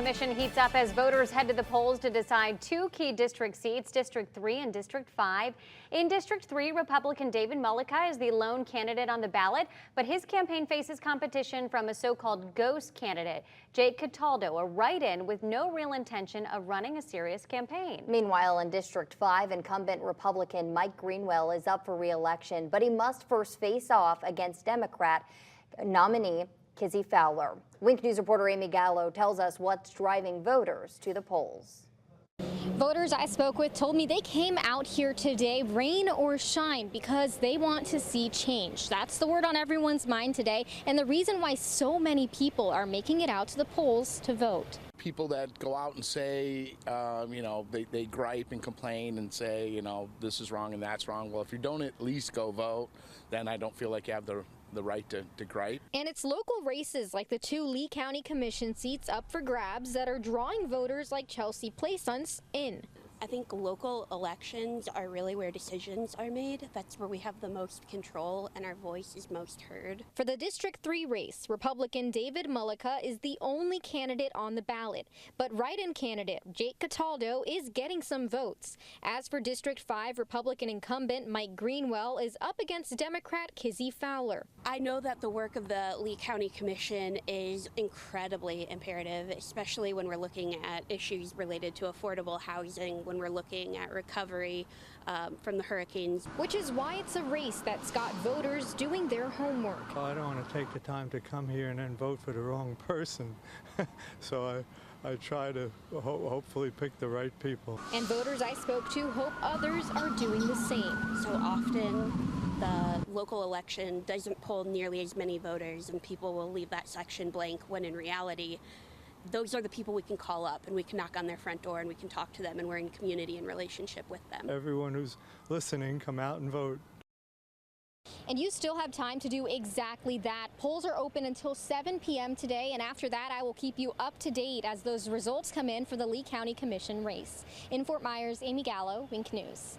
Commission heats up as voters head to the polls to decide two key district seats, District 3 and District 5. In District 3, Republican David Mullica is the lone candidate on the ballot, but his campaign faces competition from a so-called ghost candidate, Jake Cataldo, a write-in with no real intention of running a serious campaign. Meanwhile, in District 5, incumbent Republican Mike Greenwell is up for re-election, but he must first face off against Democrat nominee Kizzy Fowler. Wink News reporter Amy Gallo tells us what's driving voters to the polls. Voters I spoke with told me they came out here today, rain or shine, because they want to see change. That's the word on everyone's mind today, and the reason why so many people are making it out to the polls to vote. People that go out and say, they gripe and complain and say, this is wrong and that's wrong. Well, if you don't at least go vote, then I don't feel like you have the right to gripe. And it's local races like the two Lee County Commission seats up for grabs that are drawing voters like Chelsea Plaisance in. I think local elections are really where decisions are made. That's where we have the most control and our voice is most heard. For the District 3 race, Republican David Mullica is the only candidate on the ballot, but write-in candidate Jake Cataldo is getting some votes. As for District 5, Republican incumbent Mike Greenwell is up against Democrat Kizzy Fowler. I know that the work of the Lee County Commission is incredibly imperative, especially when we're looking at issues related to affordable housing, when we're looking at recovery from the hurricanes. Which is why it's a race that's got voters doing their homework. I don't want to take the time to come here and then vote for the wrong person. So I try to hopefully pick the right people. And voters I spoke to hope others are doing the same. So often the local election doesn't poll nearly as many voters and people will leave that section blank when in reality those are the people we can call up and we can knock on their front door and we can talk to them and we're in community and relationship with them. Everyone who's listening, come out and vote. And you still have time to do exactly that. Polls are open until 7 p.m. today, and after that I will keep you up to date as those results come in for the Lee County Commission race. In Fort Myers, Amy Gallo, Wink News.